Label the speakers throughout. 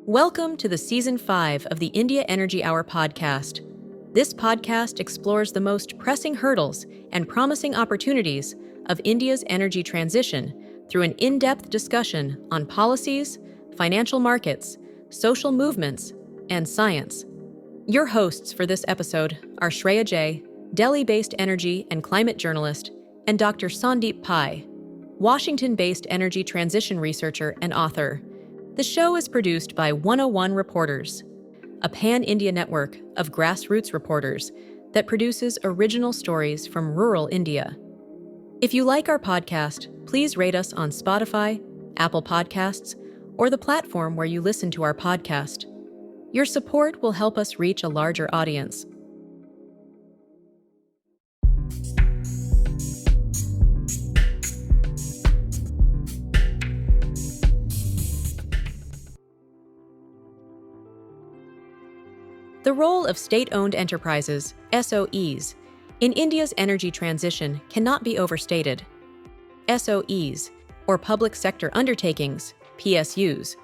Speaker 1: Welcome to the Season 5 of the India Energy Hour podcast. This podcast explores the most pressing hurdles and promising opportunities of India's energy transition through an in-depth discussion on policies, financial markets, social movements, and science. Your hosts for this episode are Shreya J., Delhi-based energy and climate journalist, and Dr. Sandeep Pai, Washington-based energy transition researcher and author. The show is produced by 101 Reporters, a pan-India network of grassroots reporters that produces original stories from rural India. If you like our podcast, please rate us on Spotify, Apple Podcasts, or the platform where you listen to our podcast. Your support will help us reach a larger audience. The role of state-owned enterprises, SoEs, in India's energy transition cannot be overstated. SoEs, or Public Sector Undertakings, PSUs,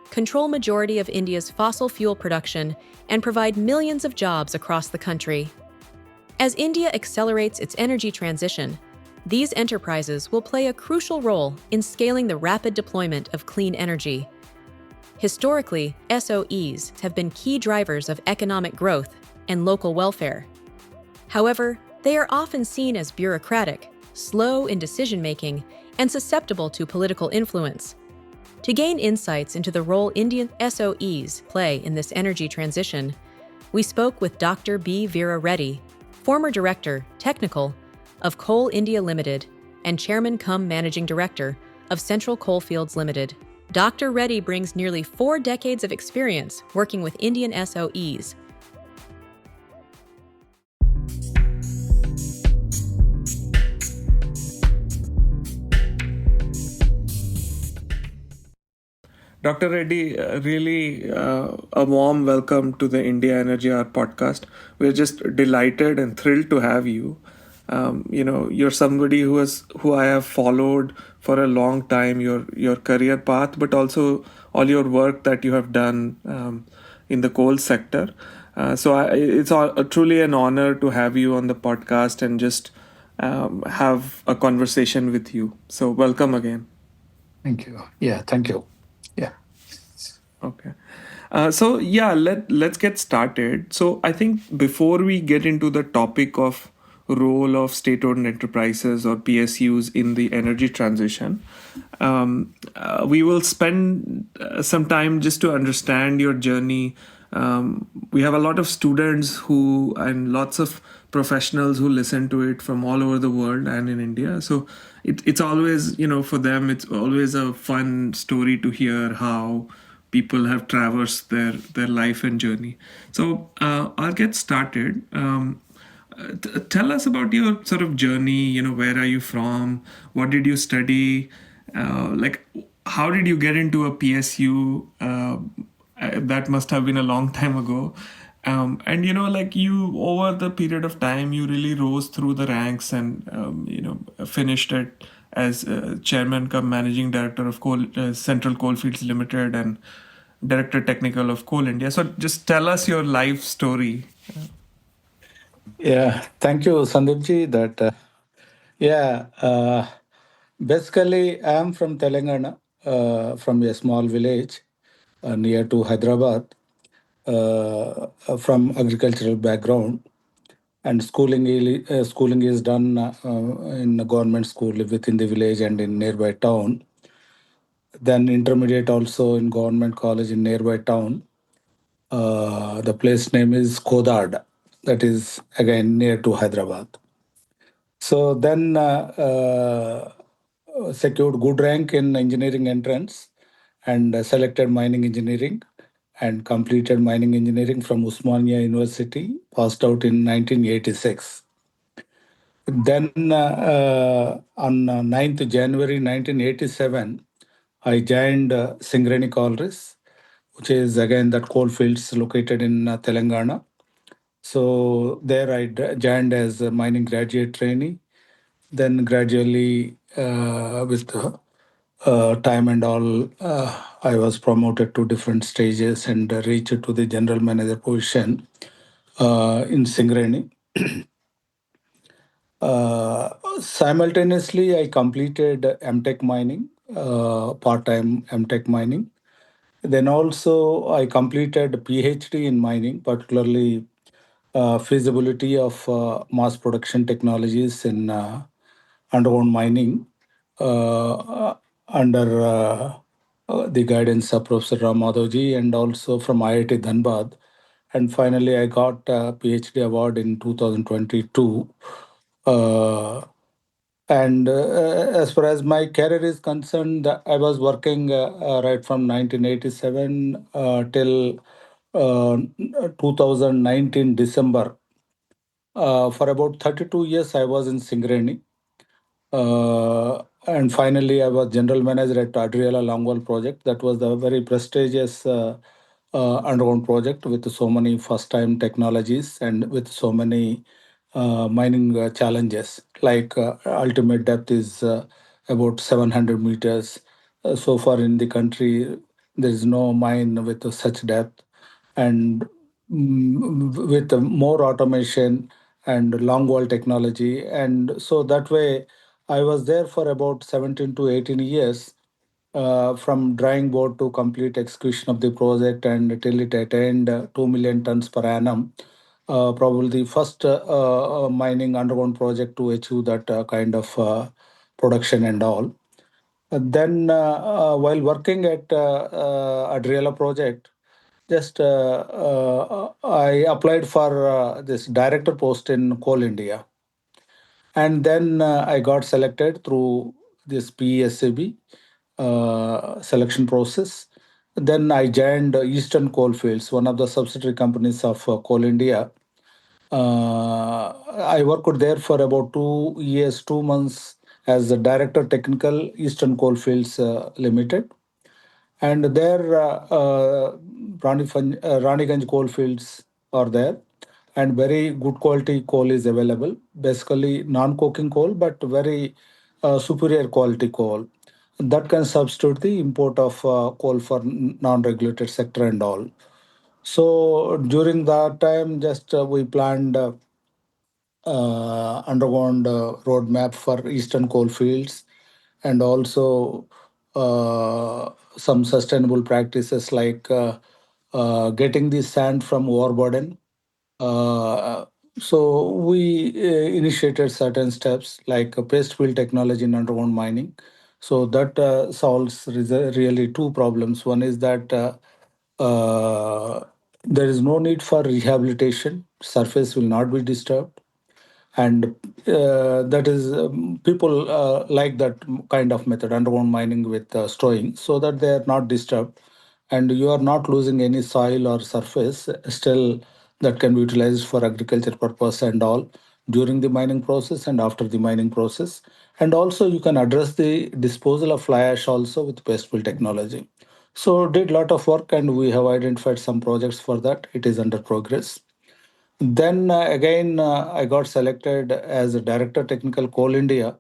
Speaker 1: control majority of India's fossil fuel production and provide millions of jobs across the country. As India accelerates its energy transition, these enterprises will play a crucial role in scaling the rapid deployment of clean energy. Historically, SoEs have been key drivers of economic growth and local welfare. However, they are often seen as bureaucratic, slow in decision-making, and susceptible to political influence. To gain insights into the role Indian SoEs play in this energy transition, we spoke with Dr. B. Veera Reddy, former Director, Technical, of Coal India Limited and Chairman-cum-Managing Director of Central Coalfields Limited. Dr. Reddy brings nearly 4 decades of experience working with Indian SoEs.
Speaker 2: Dr. Reddy, really a warm welcome to the India Energy Hour podcast. We're just delighted and thrilled to have you. You're somebody who I have followed for a long time, your career path, but also all your work that you have done in the coal sector. It's truly an honor to have you on the podcast and just have a conversation with you. So welcome again.
Speaker 3: Thank you. Yeah, thank you. Yeah.
Speaker 2: Okay. Let's get started. So I think before we get into the topic of role of state-owned enterprises or PSUs in the energy transition, we will spend some time just to understand your journey. We have a lot of students and lots of professionals who listen to it from all over the world and in India. So it's always, for them, it's always a fun story to hear how people have traversed their life and journey. So I'll get started. Tell us about your sort of journey. Where are you from? What did you study? How did you get into a PSU? That must have been a long time ago. You over the period of time, you really rose through the ranks and, finished it as Chairman-cum-Managing Director of Central Coalfields Limited and Director Technical of Coal India. So just tell us your life story.
Speaker 3: Yeah, thank you, Sandeepji. Basically, I am from Telangana, from a small village near to Hyderabad, from agricultural background. And schooling is done in a government school within the village and in nearby town. Then intermediate also in government college in nearby town. The place name is Kodad. That is again near to Hyderabad. So then secured good rank in engineering entrance and selected mining engineering and completed mining engineering from Usmania University, passed out in 1986. Then on 9th January 1987, I joined Singareni Collieries, which is again that coalfields located in Telangana. So there I joined as a mining graduate trainee. Then gradually with time and all, I was promoted to different stages and reached to the general manager position in Singareni. Simultaneously, I completed MTech mining, part-time MTech mining. Then also I completed PhD in mining, particularly feasibility of mass production technologies in underground mining under the guidance of Professor Ram Madhavji and also from IIT Dhanbad. And finally, I got a PhD award in 2022. And as far as my career is concerned, I was working right from 1987 till 2019 December. For about 32 years, I was in Singareni. And finally, I was general manager at Adriala Longwall project. That was the very prestigious underground project with so many first-time technologies and with so many mining challenges. Like ultimate depth is about 700 meters. So far in the country, there is no mine with such depth, and with more automation and long wall technology. And so that way, I was there for about 17 to 18 years, from drawing board to complete execution of the project and till it attained 2 million tons per annum. Probably the first mining underground project to achieve that kind of production and all. Then, while working at Adriela project, just I applied for this director post in Coal India, and then I got selected through this PSUB selection process. Then I joined Eastern Coalfields, one of the subsidiary companies of Coal India. I worked there for about 2 years, 2 months as the director technical Eastern Coalfields Limited. And there Raniganj coalfields are there, and very good quality coal is available. Basically, non-coking coal, but very superior quality coal that can substitute the import of coal for non-regulated sector and all. So during that time, just we planned underground roadmap for eastern coalfields, and also some sustainable practices like getting the sand from overburden. Uh, so we initiated certain steps like paste fill technology in underground mining. So that solves really two problems. One is that there is no need for rehabilitation. Surface will not be disturbed, and that is people like that kind of method, underground mining with stowing, so that they are not disturbed and you are not losing any soil or surface. Still, that can be utilized for agriculture purpose and all during the mining process and after the mining process. And also you can address the disposal of fly ash also with paste fill technology. So did lot of work, and we have identified some projects for that. It is under progress. Then again, I got selected as a Director Technical Coal India,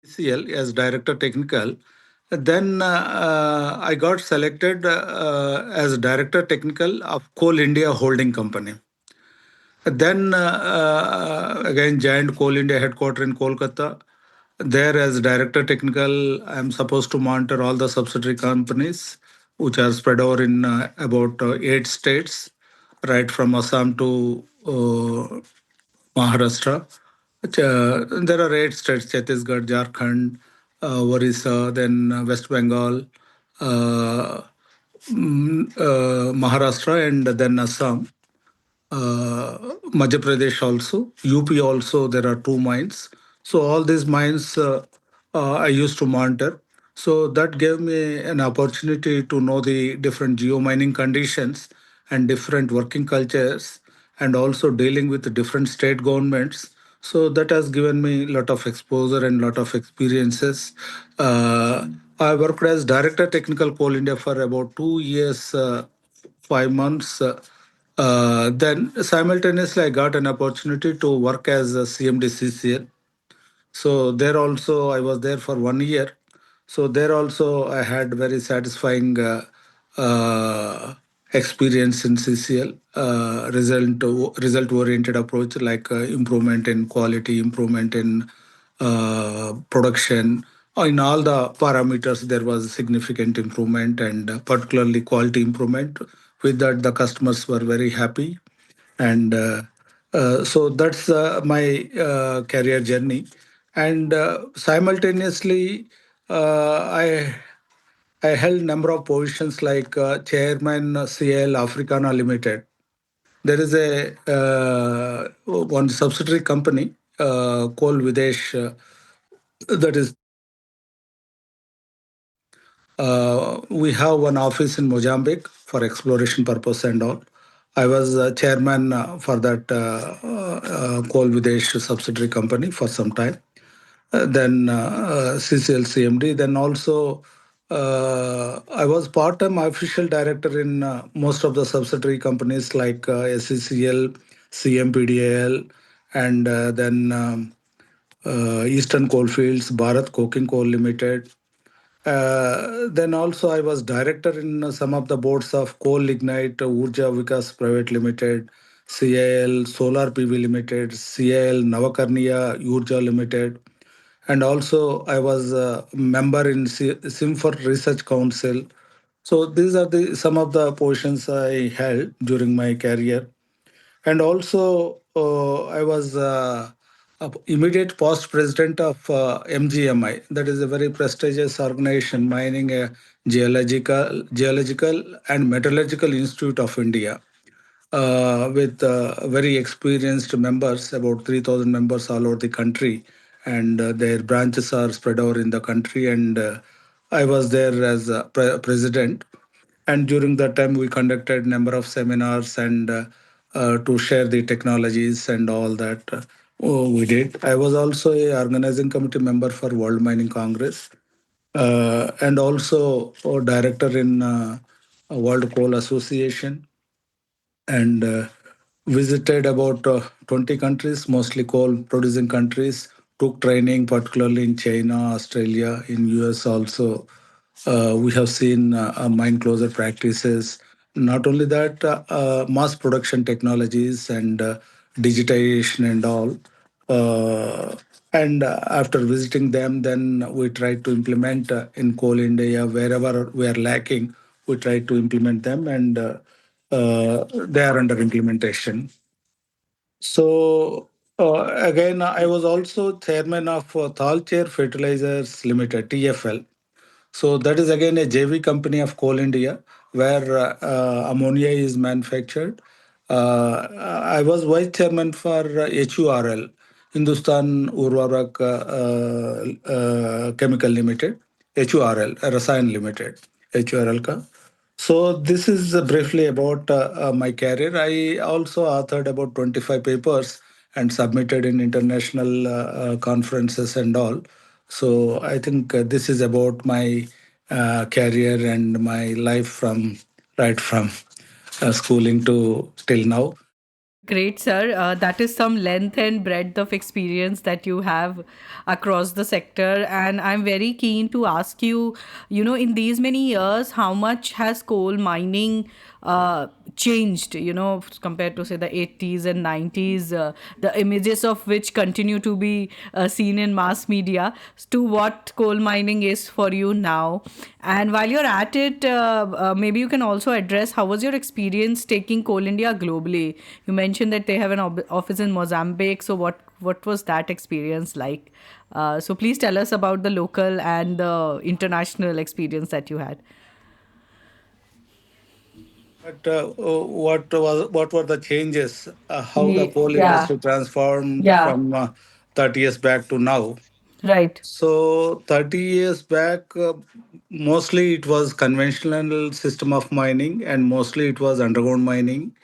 Speaker 3: CL as Director Technical. Then I got selected as Director Technical of Coal India Holding Company. Then again joined Coal India headquarters in Kolkata. There as Director Technical, I am supposed to monitor all the subsidiary companies which are spread over in about 8 states, right from Assam to Maharashtra. There are 8 states: Chhattisgarh, Jharkhand, Orissa, then West Bengal, uh, Maharashtra, and then Assam. Madhya Pradesh also, UP also, there are 2 mines. So all these mines I used to monitor. So that gave me an opportunity to know the different geo-mining conditions and different working cultures, and also dealing with different state governments. So that has given me a lot of exposure and lot of experiences. Uh, I worked as Director Technical Coal India for about 2 years, 5 months. Then simultaneously, I got an opportunity to work as a CMD CCL. So there also, I was there for 1 year. So there also I had very satisfying experience in CCL, result oriented approach, like improvement in quality, improvement in production. In all the parameters, there was significant improvement, and particularly quality improvement. With that, the customers were very happy, and so that's my career journey. And simultaneously, I held number of positions like chairman CL Africana Limited. There is a one subsidiary company, Coal Videsh, that is, we have one office in Mozambique for exploration purpose and all. I was chairman for that Coal Videsh subsidiary company for some time. Then CCL CMD. Then also I was part-time official director in most of the subsidiary companies like SCCL, CMPDAL, and then Eastern Coalfields, Bharat Coking Coal Limited. Then also I was director in some of the boards of Coal Lignite, Urja Vikas Private Limited, CIL Solar PV Limited, CIL Navakarniya Urja Limited, and also I was a member in Simfer Research Council. So these are the some of the positions I held during my career. And also I was immediate past president of MGMI. That is a very prestigious organization, mining a geological and metallurgical institute of India, with very experienced members, about 3,000 members all over the country, and their branches are spread over in the country. And I was there as a president, and during that time we conducted number of seminars and to share the technologies and all that. We did. I was also a organizing committee member for World Mining Congress, and also a director in World Coal Association, and visited about 20 countries, mostly coal producing countries. Took training, particularly in China, Australia, in US also. We have seen mine closure practices. Not only that, mass production technologies and digitization and all. And after visiting them, then we try to implement in Coal India wherever we are lacking. We try to implement them, and they are under implementation. So again, I was also chairman of Thalcher Fertilizers Limited (TFL). So that is again a JV company of Coal India, where ammonia is manufactured. I was vice chairman for HURL, Hindustan Urvarak Chemical Limited, HURL, Rasayan Limited, HURL ka. So this is briefly about my career. I also authored about 25 papers and submitted in international conferences and all. So I think this is about my career and my life from right from schooling to till now.
Speaker 4: Great, sir. That is some length and breadth of experience that you have across the sector. And I'm very keen to ask you, in these many years, how much has coal mining changed, compared to, say, the 80s and 90s, the images of which continue to be seen in mass media, to what coal mining is for you now. And while you're at it, maybe you can also address how was your experience taking Coal India globally? You mentioned that they have an office in Mozambique. So what was that experience like? So please tell us about the local and the international experience that you had.
Speaker 3: But what were the changes? How the coal
Speaker 4: Yeah,
Speaker 3: industry transformed
Speaker 4: yeah,
Speaker 3: from 30 years back to now?
Speaker 4: right.
Speaker 3: So 30 years back, mostly it was conventional system of mining, and mostly it was underground mining,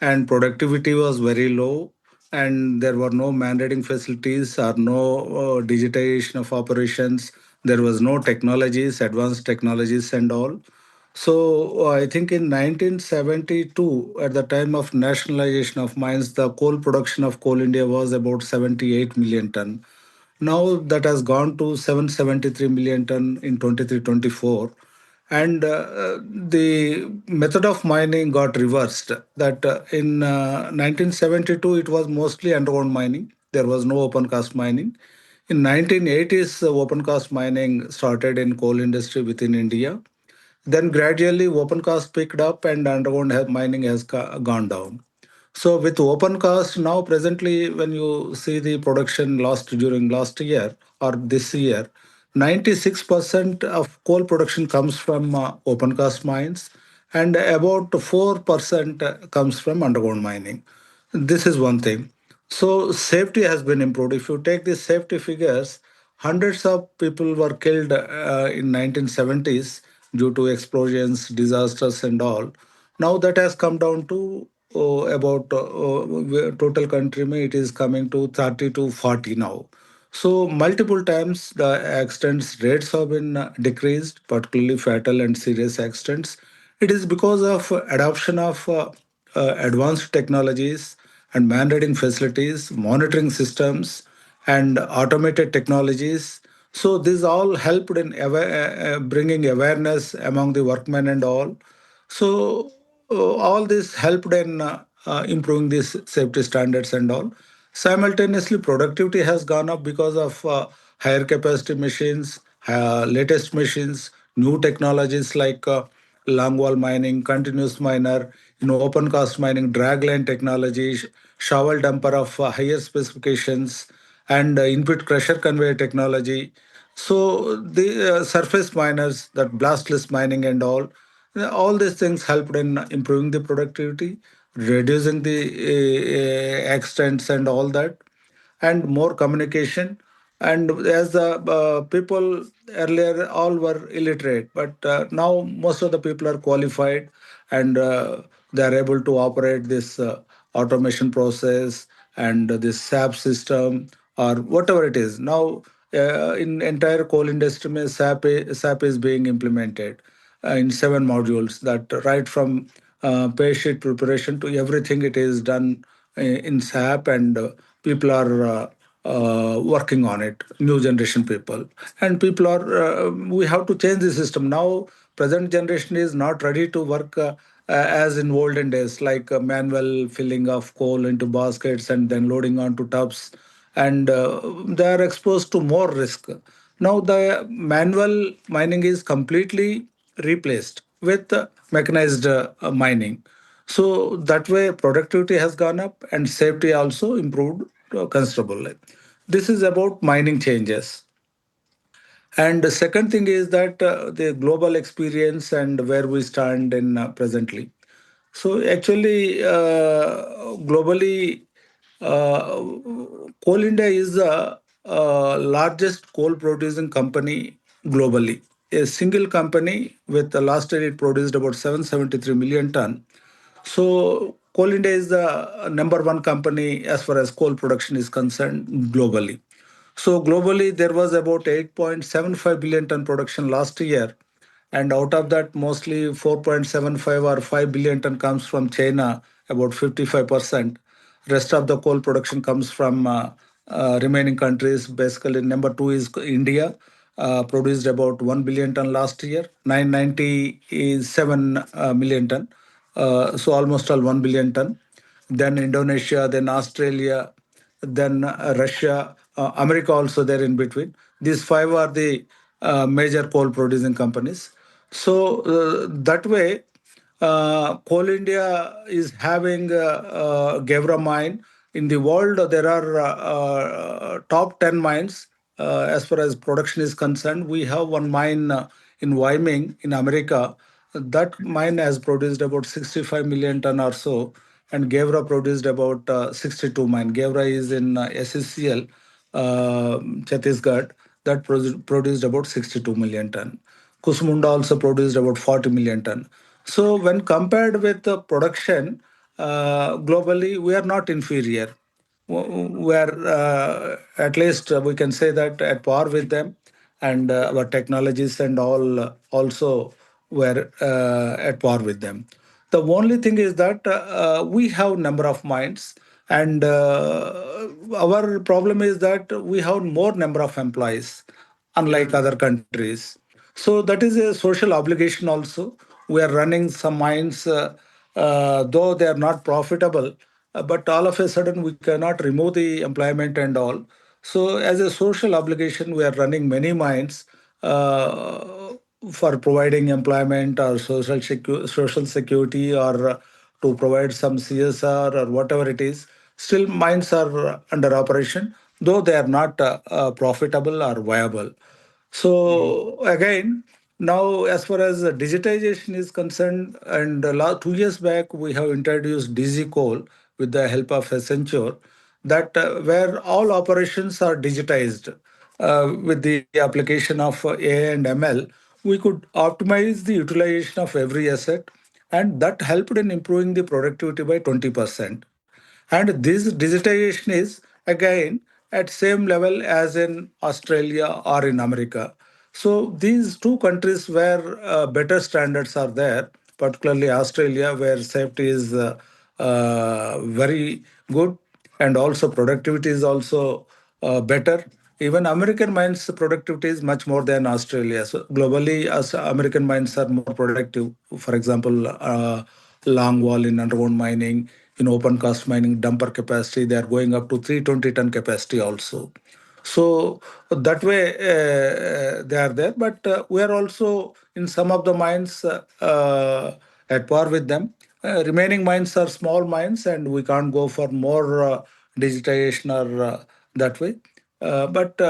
Speaker 3: and productivity was very low, and there were no mandating facilities or no digitization of operations. There was no technologies, advanced technologies and all. So I think in 1972, at the time of nationalization of mines, the coal production of Coal India was about 78 million ton. Now that has gone to 773 million ton in 23-24. And the method of mining got reversed. That in 1972, it was mostly underground mining. There was no open cast mining. In 1980s, open cast mining started in coal industry within India. Then gradually open cast picked up and underground mining has gone down. So with open cast now presently, when you see the production lost during last year or this year, 96% of coal production comes from open cast mines and about 4% comes from underground mining. This is one thing. So safety has been improved. If you take the safety figures, hundreds of people were killed in 1970s due to explosions, disasters, and all. Now that has come down to about total country mein it is coming to 30 to 40 now. So multiple times the accidents rates have been decreased, particularly fatal and serious accidents. It is because of adoption of advanced technologies and man reading facilities, monitoring systems, and automated technologies. So this all helped in bringing awareness among the workmen and all. So all this helped in improving these safety standards and all. Simultaneously, productivity has gone up because of higher capacity machines, latest machines, new technologies like long wall mining, continuous miner, open cast mining, dragline technology, shovel dumper of higher specifications, and input crusher conveyor technology. So the surface miners, that blastless mining and all these things helped in improving the productivity, reducing the accidents and all that, and more communication. And as the people earlier all were illiterate, but now most of the people are qualified and they are able to operate this automation process and this SAP system or whatever it is. Now, in entire coal industry, SAP is being implemented in 7 modules. That right from pay sheet preparation to everything, it is done in SAP, and people are working on it. New generation people, and people are. We have to change the system now. Present generation is not ready to work as in olden days, like manual filling of coal into baskets and then loading onto tubs, and they are exposed to more risk. Now the manual mining is completely replaced with mechanized mining. So that way productivity has gone up and safety also improved considerably. This is about mining changes. And the second thing is that the global experience and where we stand in presently. So actually, globally, uh, Coal India is the largest coal producing company globally. A single company with the last year it produced about 773 million ton. So Coal India is the number one company as far as coal production is concerned globally. So globally, there was about 8.75 billion ton production last year, and out of that, mostly 4.75 or 5 billion ton comes from China, about 55%. Rest of the coal production comes from remaining countries. Basically, number two is India, produced about 1 billion ton last year, 997 million ton. So almost all 1 billion ton. Then Indonesia, then Australia, then Russia, America also there in between. These five are the major coal producing companies. So that way, Coal India is having Gevra mine. In the world, there are top 10 mines as far as production is concerned. We have one mine in Wyoming in America. That mine has produced about 65 million ton or so, and Gevra produced about 62 mine. Gevra is in SCCL, Chhattisgarh, that produced about 62 million ton. Kusmunda also produced about 40 million ton. So when compared with the production globally, we are not inferior. We are at least we can say that at par with them, and our technologies and all also were at par with them. The only thing is that we have number of mines. And our problem is that we have more number of employees, unlike other countries. So that is a social obligation also. We are running some mines, though they are not profitable, but all of a sudden we cannot remove the employment and all. So as a social obligation, we are running many mines for providing employment or social security, or to provide some CSR or whatever it is. Still, mines are under operation, though they are not profitable or viable. So again, now as far as digitization is concerned, and 2 years back we have introduced DZ Coal with the help of Accenture, that where all operations are digitized. With the application of AI and ML, we could optimize the utilization of every asset, and that helped in improving the productivity by 20%. And this digitization is again at same level as in Australia or in America. So these two countries where better standards are there, particularly Australia, where safety is very good, and also productivity is also better. Even American mines productivity is much more than Australia. So globally, as American mines are more productive. For example, long wall in underground mining, in open cast mining, dumper capacity, they are going up to 320-ton capacity also. So that way they are there, but we are also in some of the mines at par with them. Remaining mines are small mines, and we can't go for more digitization or that way. But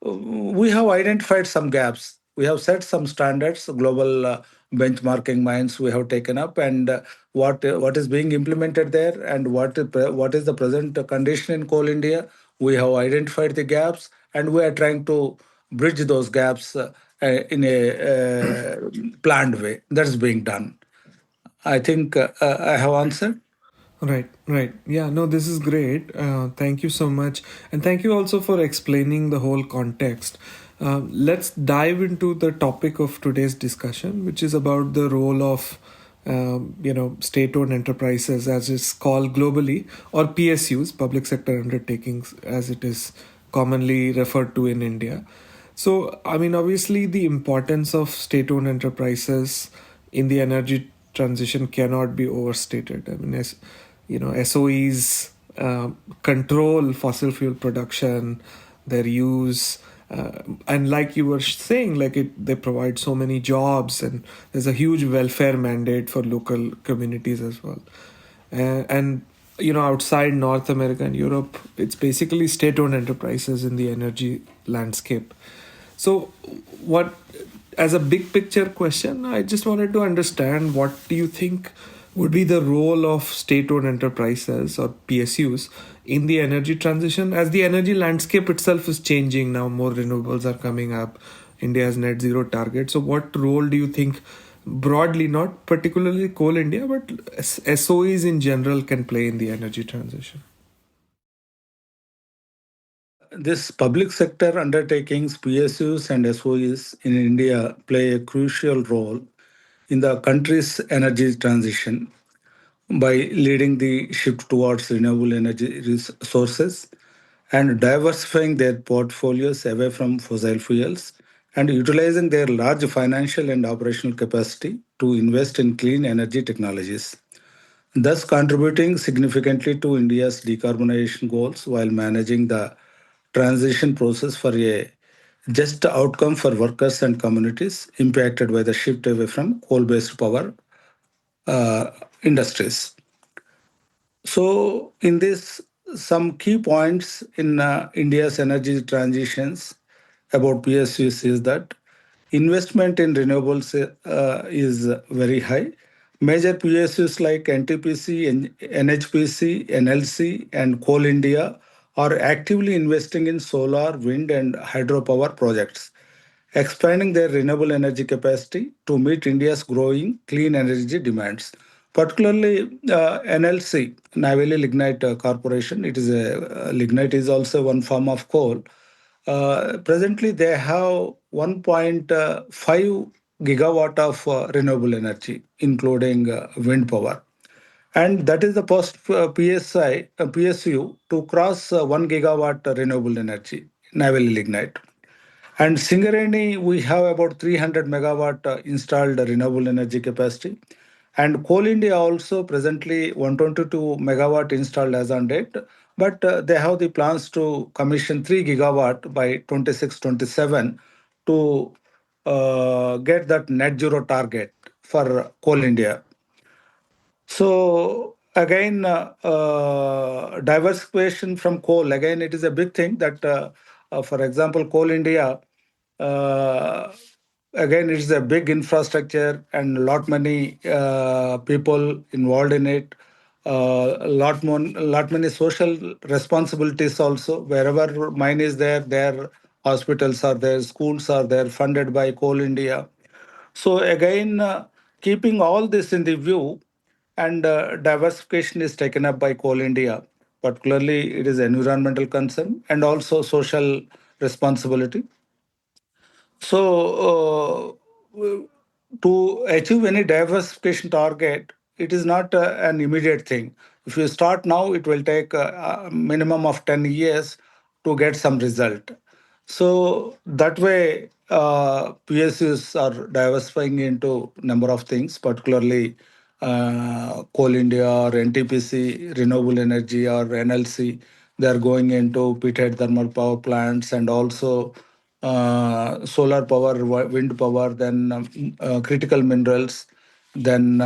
Speaker 3: we have identified some gaps. We have set some standards, global benchmarking mines we have taken up, and what is being implemented there, and what is the present condition in Coal India. We have identified the gaps, and we are trying to bridge those gaps in a planned way. That's being done. I think I have answered.
Speaker 2: Right, right. Yeah, no, this is great. Thank you so much. And thank you also for explaining the whole context. Let's dive into the topic of today's discussion, which is about the role of, state-owned enterprises, as it's called globally, or PSUs, Public Sector Undertakings, as it is commonly referred to in India. So, I mean, obviously, the importance of state-owned enterprises in the energy transition cannot be overstated. I mean, as you know, SOEs control fossil fuel production, their use, and like you were saying, they provide so many jobs, and there's a huge welfare mandate for local communities as well. And outside North America and Europe, it's basically state-owned enterprises in the energy landscape. So, what, as a big picture question, I just wanted to understand, what do you think would be the role of state-owned enterprises or PSUs in the energy transition, as the energy landscape itself is changing now? More renewables are coming up. India has net zero target. So what role do you think, broadly, not particularly Coal India, but SOEs in general, can play in the energy transition?
Speaker 3: This public sector undertakings, PSUs and SOEs in India play a crucial role in the country's energy transition by leading the shift towards renewable energy sources and diversifying their portfolios away from fossil fuels, and utilizing their large financial and operational capacity to invest in clean energy technologies, thus contributing significantly to India's decarbonization goals while managing the transition process for a just outcome for workers and communities impacted by the shift away from coal-based power industries. So, in this, some key points in India's energy transitions about PSUs is that investment in renewables is very high. Major PSUs like NTPC, NHPC, NLC, and Coal India are actively investing in solar, wind, and hydropower projects, expanding their renewable energy capacity to meet India's growing clean energy demands. Particularly NLC, Navali Lignite Corporation, it is a lignite is also one form of coal. Presently, they have 1.5 gigawatt of renewable energy, including wind power. And that is the first PSU to cross 1 gigawatt renewable energy, naval lignite. And Singareni, we have about 300 megawatt installed renewable energy capacity. And Coal India also presently 122 megawatt installed as on date, but they have the plans to commission 3 gigawatt by 26-27 to get that net zero target for Coal India. So again, diversification from coal. Again, it is a big thing that, for example, Coal India. Uh, Again, it is a big infrastructure and lot many people involved in it. Lot many social responsibilities also. Wherever mine is there hospitals are there, schools are there, funded by Coal India. So again, keeping all this in the view, and diversification is taken up by Coal India. Particularly, it is environmental concern and also social responsibility. So, to achieve any diversification target, it is not an immediate thing. If you start now, it will take a minimum of 10 years to get some result. So that way, PSUs are diversifying into number of things, particularly Coal India or NTPC, renewable energy or NLC. They are going into peathead thermal power plants and also solar power, wind power, then critical minerals, then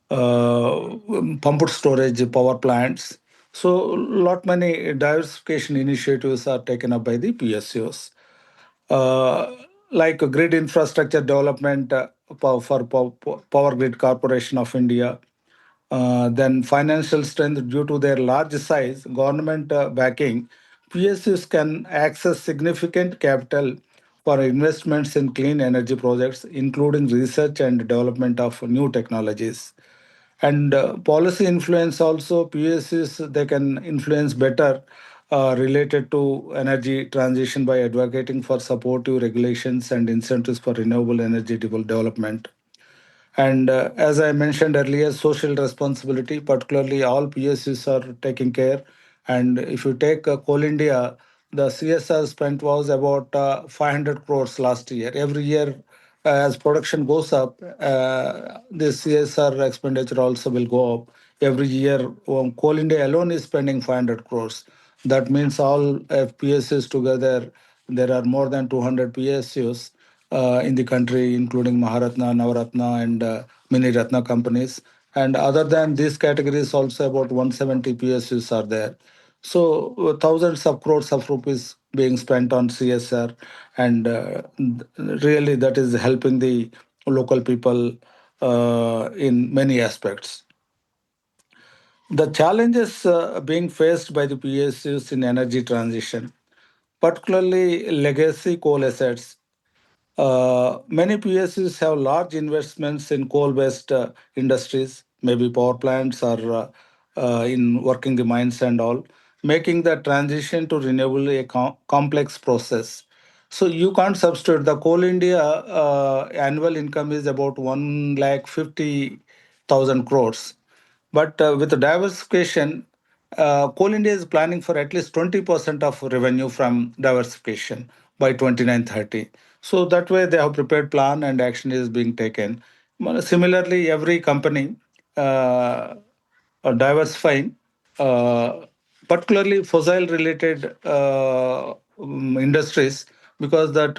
Speaker 3: pumped storage power plants. So, lot many diversification initiatives are taken up by the PSUs, uh, like grid infrastructure development for Power Grid Corporation of India. Then financial strength due to their large size, government backing, PSUs can access significant capital for investments in clean energy projects, including research and development of new technologies. And policy influence also, PSUs, they can influence better related to energy transition by advocating for supportive regulations and incentives for renewable energy development. And as I mentioned earlier, social responsibility, particularly all PSUs are taking care. And if you take Coal India, the CSR spent was about 500 crores last year. Every year, as production goes up, the CSR expenditure also will go up. Every year, Coal India alone is spending 500 crores. That means all PSUs together, there are more than 200 PSUs in the country, including Maharatna, Navaratna, and Mini Ratna companies. And other than these categories, also about 170 PSUs are there. So thousands of crores of rupees being spent on CSR, and really that is helping the local people in many aspects. The challenges being faced by the PSUs in energy transition, particularly legacy coal assets. Many PSUs have large investments in coal-based industries, maybe power plants or in working the mines and all, making the transition to renewable a complex process. So you can't substitute. The Coal India annual income is about 1,50,000 crores. But with the diversification, Coal India is planning for at least 20% of revenue from diversification by 29-30. So that way they have prepared plan and action is being taken. Well, similarly, every company diversifying, uh, particularly fossil related industries, because that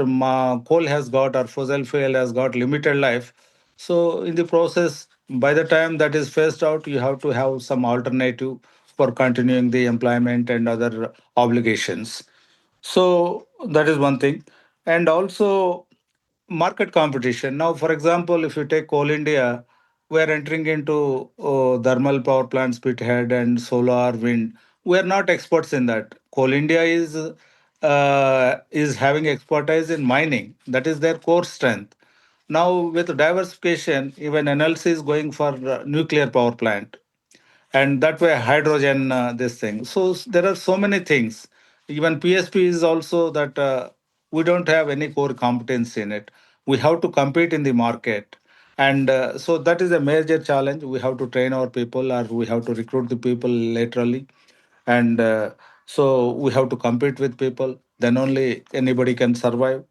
Speaker 3: coal has got or fossil fuel has got limited life. So in the process, by the time that is phased out, you have to have some alternative for continuing the employment and other obligations. So that is one thing. And also market competition. Now, for example, if you take Coal India, we are entering into thermal power plants, pithead and solar, wind. We are not experts in that. Coal India is having expertise in mining. That is their core strength. Now, with diversification, even NLC is going for nuclear power plant, and that way hydrogen, this thing. So there are so many things. Even PSP is also that we don't have any core competence in it. We have to compete in the market, And so that is a major challenge. We have to train our people, or we have to recruit the people laterally. And so we have to compete with people. Then only anybody can survive.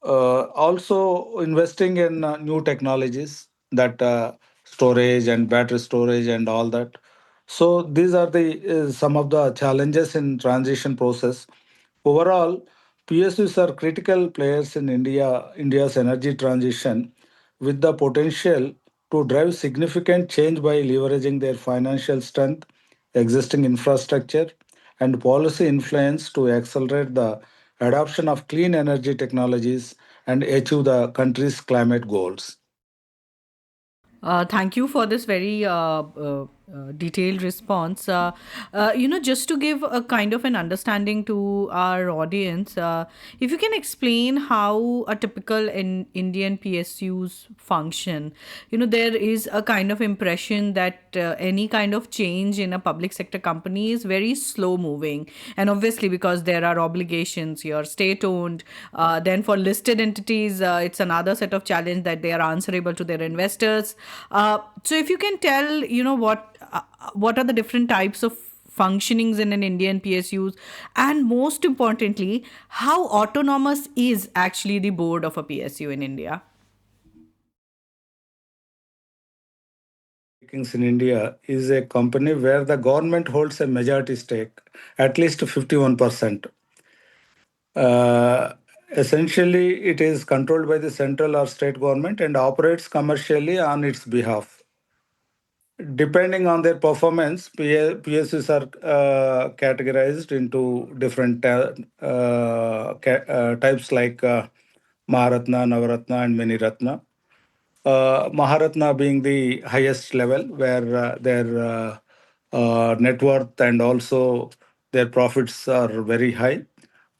Speaker 3: Also investing in new technologies, that storage and battery storage and all that. So these are the some of the challenges in transition process. Overall, PSUs are critical players in India's energy transition, with the potential to drive significant change by leveraging their financial strength, existing infrastructure, and policy influence to accelerate the adoption of clean energy technologies and achieve the country's climate goals.
Speaker 4: Thank you for this very detailed response. Just to give a kind of an understanding to our audience, if you can explain how a typical Indian PSUs function. There is a kind of impression that any kind of change in a public sector company is very slow moving. And obviously, because there are obligations, you're state owned. Then for listed entities, it's another set of challenge that they are answerable to their investors. So if you can tell, what are the different types of functionings in an Indian PSUs, and most importantly, how autonomous is actually the board of a PSU in India?
Speaker 3: Undertakings in India is a company where the government holds a majority stake, at least 51%. Uh, Essentially, it is controlled by the central or state government and operates commercially on its behalf. Depending on their performance, PSUs are categorized into different types like Maharatna, Navaratna, and Miniratna. Maharatna being the highest level, where their net worth and also their profits are very high.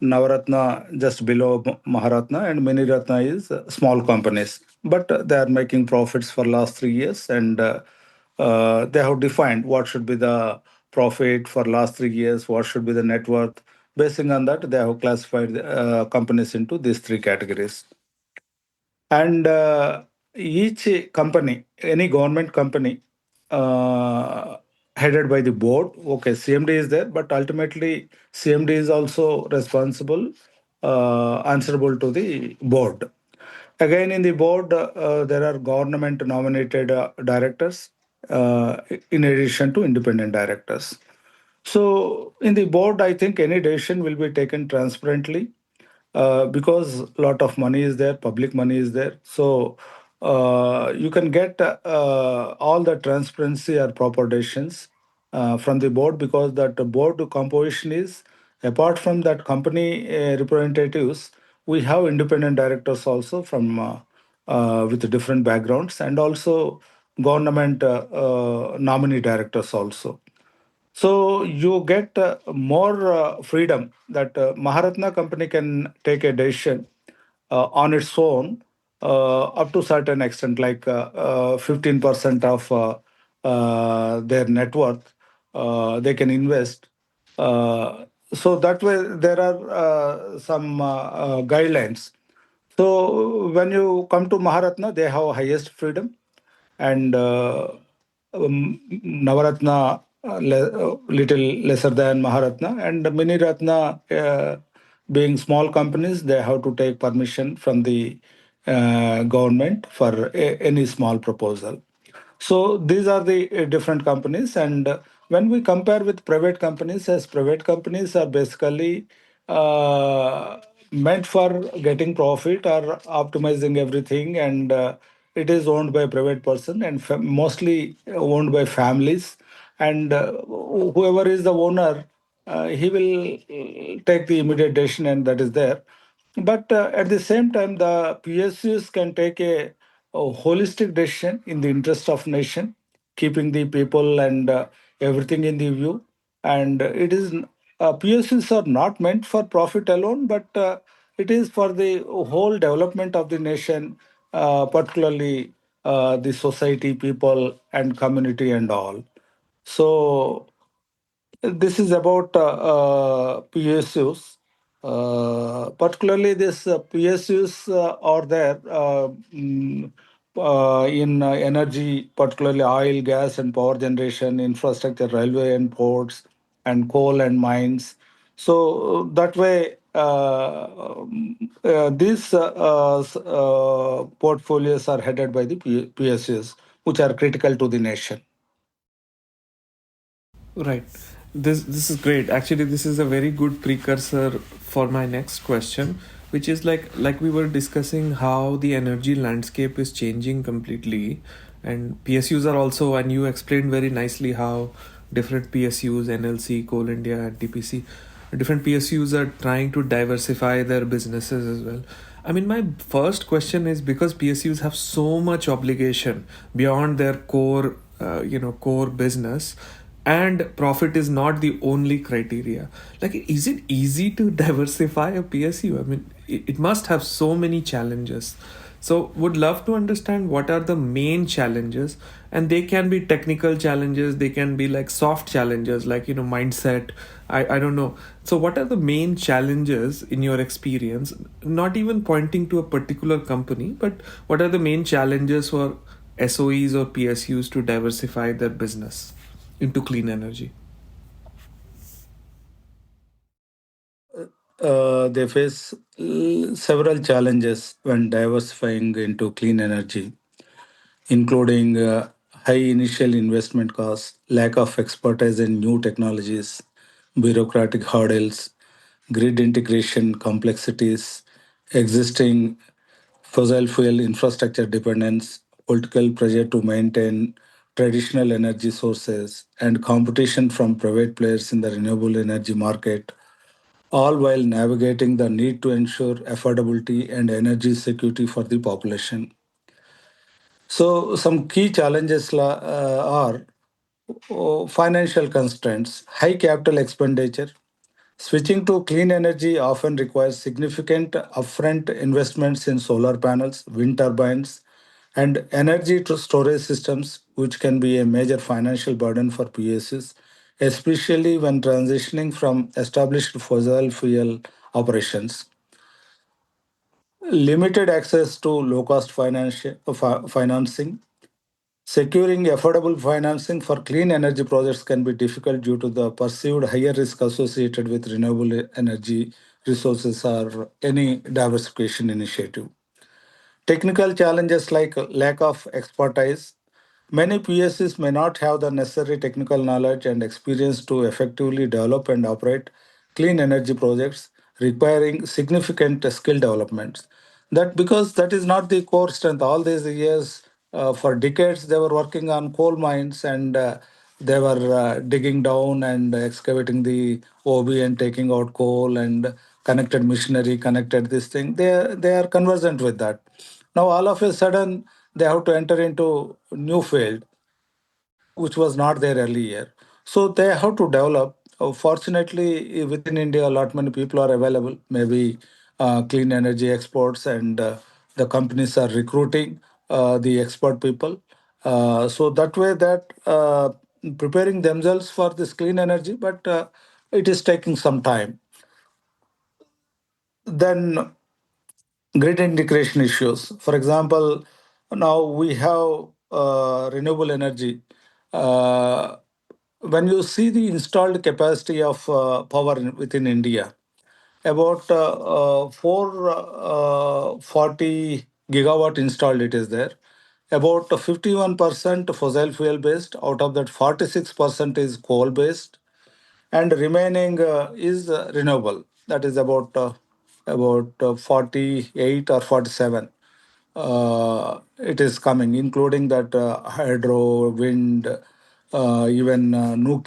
Speaker 3: Navaratna just below Maharatna, and Miniratna is small companies, but they are making profits for last 3 years, and they have defined what should be the profit for last 3 years, what should be the net worth. Basing on that, they have classified companies into these three categories. And each company, any government company, uh, headed by the board. Okay, CMD is there, but ultimately CMD is also responsible, answerable to the board. Again, in the board, there are government nominated directors, in addition to independent directors. So, in the board, I think any decision will be taken transparently, because a lot of money is there, public money is there. So, you can get all the transparency or proper decisions from the board, because that the board composition is, apart from that company representatives, we have independent directors also from with different backgrounds, and also government nominee directors also. So you get more freedom, that Maharatna company can take a decision on its own, up to certain extent, like 15% of their net worth they can invest. So that way there are some guidelines. So when you come to Maharatna, they have highest freedom, and Navaratna little lesser than Maharatna, and Miniratna being small companies, they have to take permission from the government for any small proposal. So these are the different companies, and when we compare with private companies, as private companies are basically meant for getting profit or optimizing everything, and it is owned by a private person, and mostly owned by families, and whoever is the owner, he will take the immediate decision, and that is there. But at the same time, the PSUs can take a holistic decision in the interest of nation, keeping the people and everything in the view. And it is PSUs are not meant for profit alone, but it is for the whole development of the nation, particularly the society, people, and community, and all. So this is about PSUs. Particularly, this PSUs are there in energy, particularly oil, gas, and power generation, infrastructure, railway and ports, and coal and mines. So that way, these portfolios are headed by the PSUs, which are critical to the nation.
Speaker 2: Right. This is great. Actually, this is a very good precursor for my next question, which is like we were discussing how the energy landscape is changing completely, and PSUs are also, and you explained very nicely how different PSUs, NLC, Coal India, and TPC, different PSUs are trying to diversify their businesses as well. I mean, my first question is, because PSUs have so much obligation beyond their core, core business, and profit is not the only criteria. Like, is it easy to diversify a PSU? I mean, it must have so many challenges. So would love to understand what are the main challenges, and they can be technical challenges, they can be like soft challenges, like mindset. I don't know. So what are the main challenges in your experience, not even pointing to a particular company, but what are the main challenges for SOEs or PSUs to diversify their business into clean energy?
Speaker 3: They face several challenges when diversifying into clean energy, including high initial investment costs, lack of expertise in new technologies, bureaucratic hurdles, grid integration complexities, existing fossil fuel infrastructure dependence, political pressure to maintain traditional energy sources, and competition from private players in the renewable energy market, all while navigating the need to ensure affordability and energy security for the population. So, some key challenges are financial constraints, high capital expenditure. Switching to clean energy often requires significant upfront investments in solar panels, wind turbines, and energy storage systems, which can be a major financial burden for PSUs, especially when transitioning from established fossil fuel operations. Limited access to low cost financing. Securing affordable financing for clean energy projects can be difficult due to the perceived higher risk associated with renewable energy resources or any diversification initiative. Technical challenges like lack of expertise. Many PSCs may not have the necessary technical knowledge and experience to effectively develop and operate clean energy projects, requiring significant skill developments. That because that is not the core strength. All these years, for decades, they were working on coal mines and they were digging down and excavating the OB and taking out coal and connected machinery, connected this thing. They are conversant with that. Now all of a sudden they have to enter into new field which was not there earlier. So they have to develop. Fortunately, within India, a lot many people are available. Maybe clean energy experts, and the companies are recruiting the expert people. So that way, that preparing themselves for this clean energy, but it is taking some time. Then grid integration issues. For example, now we have renewable energy. Uh, when you see the installed capacity of power within India, about 440 gigawatt installed it is there. About 51% fossil fuel based, out of that 46% is coal based, and remaining is renewable. That is about 48 or 47. It is coming, including that hydro, wind, even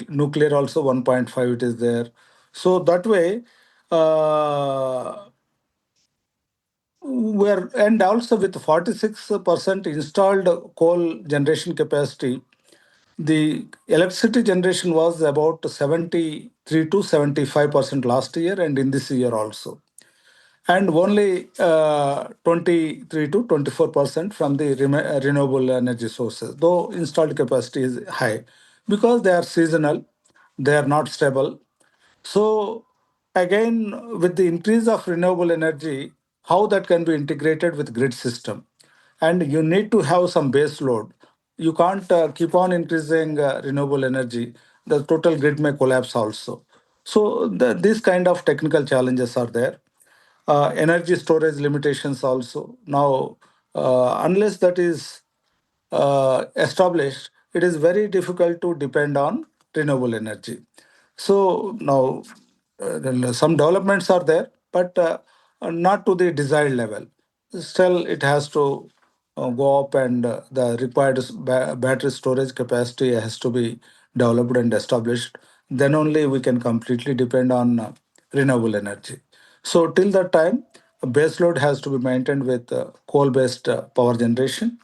Speaker 3: nuclear also 1.5 it is there. So that way, uh, we're and also with 46% installed coal generation capacity, the electricity generation was about 73 to 75% last year and in this year also. And only 23 to 24% from the renewable energy sources, though installed capacity is high because they are seasonal, they are not stable. So, again, with the increase of renewable energy, how that can be integrated with grid system and you need to have some base load. You can't keep on increasing renewable energy. The total grid may collapse also. So these kind of technical challenges are there. Energy storage limitations also. Now, unless that is established, it is very difficult to depend on renewable energy. So now then some developments are there, but not to the desired level. Still, it has to go up, and the required battery storage capacity has to be developed and established. Then only we can completely depend on renewable energy. So till that time, a base load has to be maintained with coal-based power generation,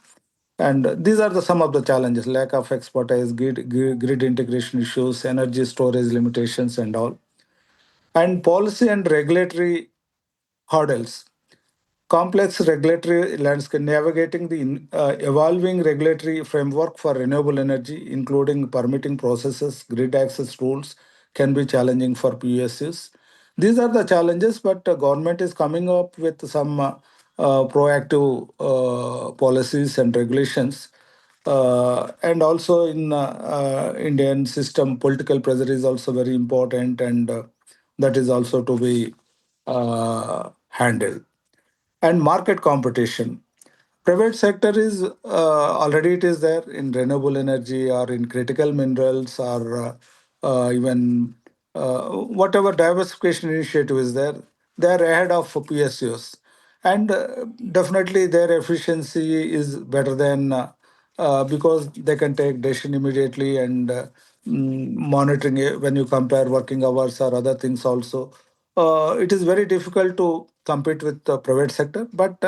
Speaker 3: and these are some of the challenges: lack of expertise, grid integration issues, energy storage limitations, and all. And policy and regulatory hurdles. Complex regulatory landscape navigating the evolving regulatory framework for renewable energy, including permitting processes, grid access rules, can be challenging for PSUs. These are the challenges, but the government is coming up with some proactive policies and regulations. And also in Indian system, political pressure is also very important, and that is also to be handled. And market competition. Private sector is already it is there in renewable energy or in critical minerals, or even whatever diversification initiative is there. They are ahead of PSUs, and definitely their efficiency is better than because they can take decision immediately, and monitoring it when you compare working hours or other things also. It is very difficult to compete with the private sector, but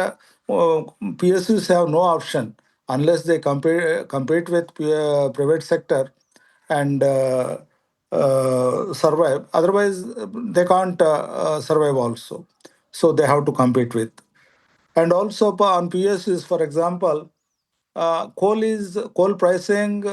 Speaker 3: PSUs have no option unless they compete with private sector and survive. Otherwise, they can't survive also. So they have to compete with. And also on PSUs, for example, coal pricing.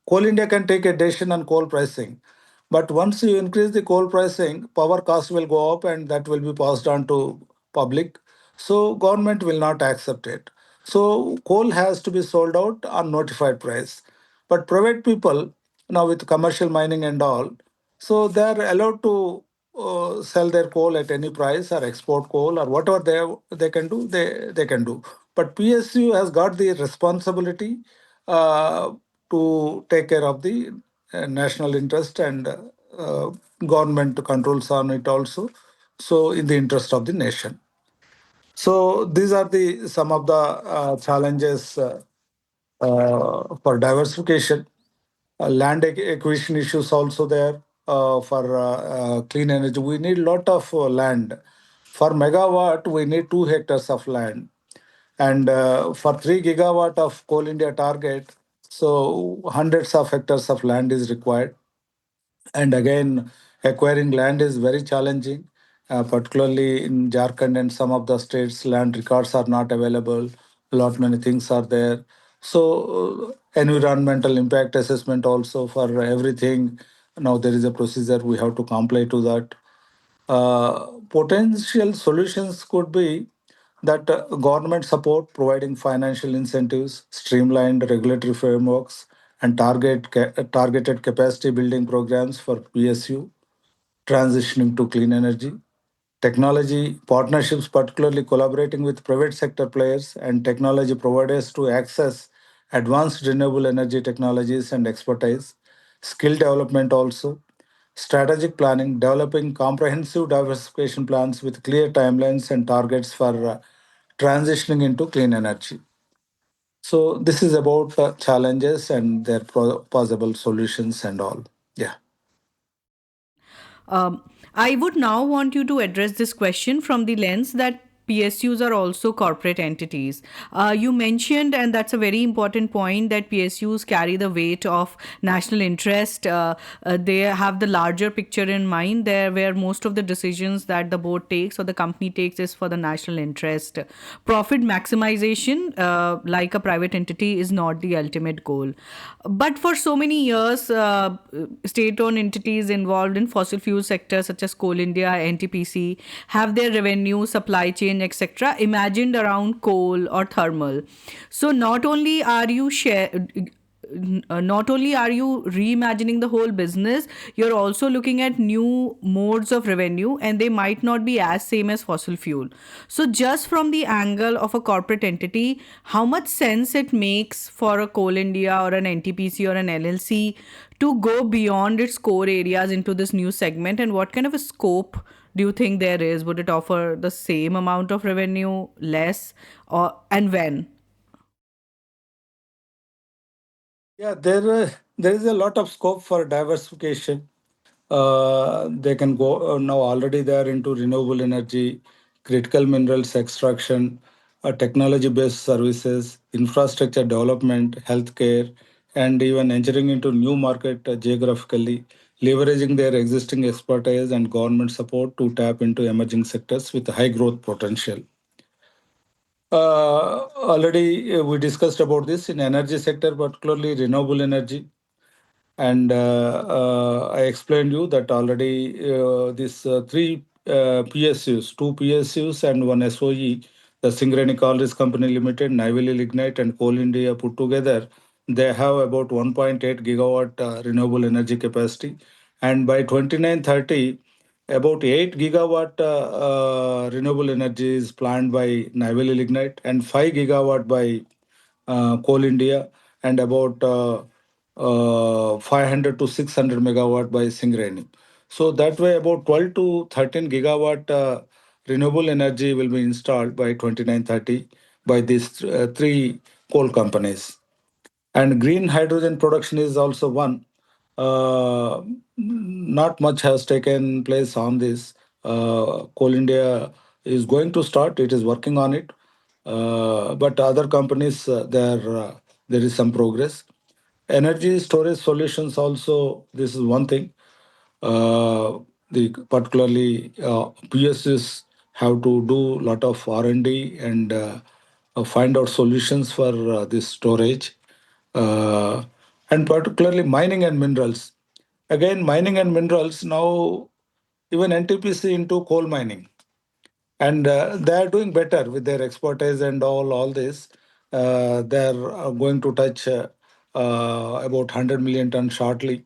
Speaker 3: Coal India can take a decision on coal pricing, but once you increase the coal pricing, power cost will go up, and that will be passed on to public. So government will not accept it. So coal has to be sold out on notified price. But private people now with commercial mining and all, so they are allowed to sell their coal at any price or export coal or whatever they can do, they can do. But PSU has got the responsibility uh, to take care of the national interest, and government controls on it also. So in the interest of the nation. So these are the some of the challenges for diversification. Land acquisition issues also there for clean energy. We need lot of land. For megawatt, we need 2 hectares of land, and for 3 gigawatt of Coal India target, so hundreds of hectares of land is required. And again, acquiring land is very challenging, particularly in Jharkhand and some of the states. Land records are not available. A lot many things are there. So environmental impact assessment also for everything. Now there is a procedure we have to comply to that. Potential solutions could be that government support, providing financial incentives, streamlined regulatory frameworks, and targeted capacity building programs for PSU transitioning to clean energy. Technology partnerships, particularly collaborating with private sector players and technology providers to access advanced renewable energy technologies and expertise. Skill development also. Strategic planning, developing comprehensive diversification plans with clear timelines and targets for transitioning into clean energy. So this is about challenges and their possible solutions and all. Yeah.
Speaker 4: Um, I would now want you to address this question from the lens that PSUs are also corporate entities. You mentioned, and that's a very important point, that PSUs carry the weight of national interest. They have the larger picture in mind, there where most of the decisions that the board takes or the company takes is for the national interest. Profit maximization, like a private entity, is not the ultimate goal. But for so many years, state-owned entities involved in fossil fuel sectors such as Coal India, NTPC, have their revenue, supply chain exchange, etc., imagined around coal or thermal. So not only are you reimagining the whole business, you're also looking at new modes of revenue, and they might not be as same as fossil fuel. So just from the angle of a corporate entity, how much sense it makes for a Coal India or an NTPC or an LLC to go beyond its core areas into this new segment, and what kind of a scope do you think there is? Would it offer the same amount of revenue, less, or and when?
Speaker 3: Yeah, there is a lot of scope for diversification. They can go now already they are into renewable energy, critical minerals extraction, technology-based services, infrastructure development, healthcare, and even entering into new market geographically, leveraging their existing expertise and government support to tap into emerging sectors with high growth potential. Already we discussed about this in energy sector, particularly renewable energy. And I explained you that already these three PSUs, two PSUs and one SOE, the Singareni Collieries Company Limited, Neyveli Lignite and Coal India put together, they have about 1.8 gigawatt renewable energy capacity. And by 2930, about 8 gigawatt renewable energy is planned by Neyveli Lignite and 5 gigawatt by Coal India, and about 500 to 600 megawatt by Singareni. So that way, about 12 to 13 gigawatt renewable energy will be installed by 2930 by these three coal companies. And green hydrogen production is also one. Not much has taken place on this. Coal India is going to start, it is working on it. But other companies, there is some progress. Energy storage solutions also, this is one thing. The particularly PSUs have to do lot of R&D and find out solutions for this storage, uh, and particularly mining and minerals. Again, mining and minerals now, even NTPC into coal mining, and they are doing better with their expertise and all this. They are going to touch about 100 million ton shortly.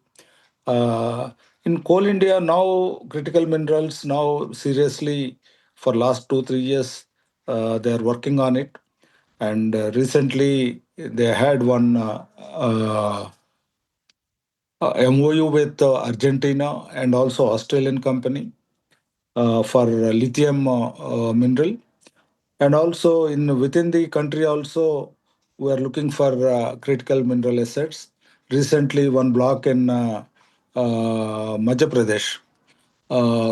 Speaker 3: In Coal India now, critical minerals now seriously for last 2 3 years they are working on it, and recently they had one MOU with Argentina and also Australian company for lithium mineral, and also in within the country also we are looking for critical mineral assets. Recently, one block in Madhya Pradesh,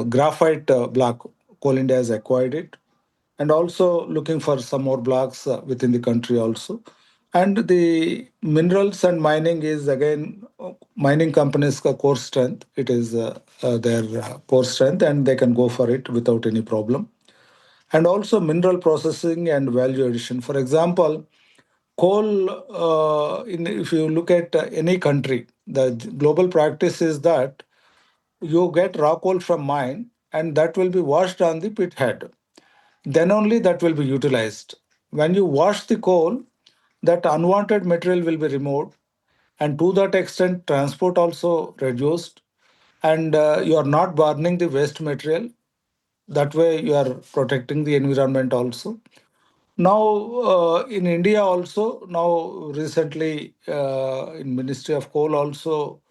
Speaker 3: graphite block, Coal India has acquired it, and also looking for some more blocks within the country also. And the minerals and mining is again mining companies' core strength. It is their core strength, and they can go for it without any problem. And also mineral processing and value addition. For example, coal. If you look at any country, the global practice is that you get raw coal from mine, and that will be washed on the pit head, then only that will be utilized. When you wash the coal, that unwanted material will be removed, and to that extent, transport also reduced, and you are not burning the waste material. That way, you are protecting the environment also. Now, in India also, now recently in Ministry of Coal also,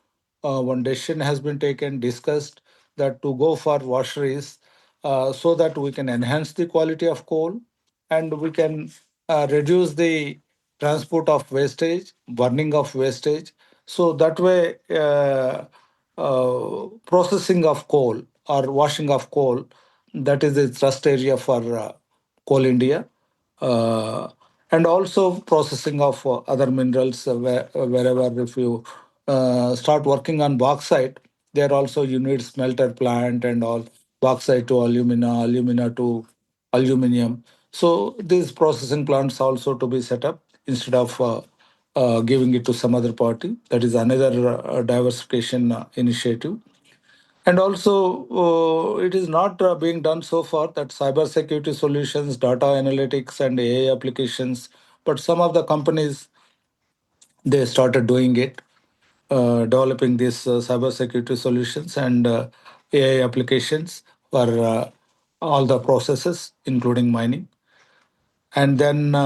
Speaker 3: one decision has been taken, discussed that to go for washeries so that we can enhance the quality of coal and we can reduce the transport of wastage, burning of wastage. So that way, processing of coal or washing of coal, that is the thrust area for Coal India, uh, and also processing of other minerals wherever if you start working on bauxite, there also you need smelter plant and all, bauxite to alumina, alumina to aluminium. So these processing plants also to be set up instead of giving it to some other party. That is another diversification initiative. And also, it is not being done so far that cybersecurity solutions, data analytics, and AI applications. But some of the companies, they started doing it, developing these cybersecurity solutions and AI applications for all the processes, including mining. And then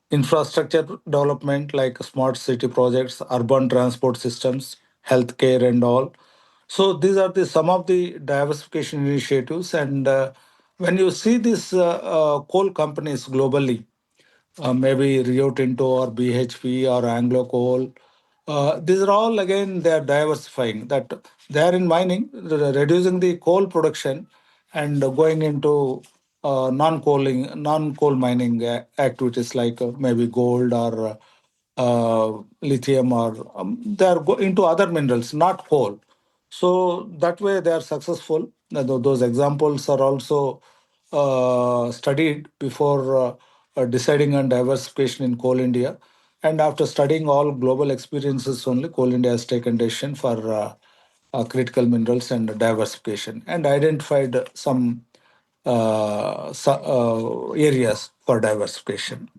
Speaker 3: infrastructure development like smart city projects, urban transport systems, healthcare, and all. So these are the some of the diversification initiatives. And when you see these coal companies globally, maybe Rio Tinto or BHP or Anglo Coal. These are all again they are diversifying. That they are in mining, reducing the coal production and going into non-coal mining activities like maybe gold or lithium or they are into other minerals, not coal. So that way they are successful. Those examples are also studied before deciding on diversification in Coal India. And after studying all global experiences only, Coal India has taken decision for critical minerals and diversification and identified some areas for diversification.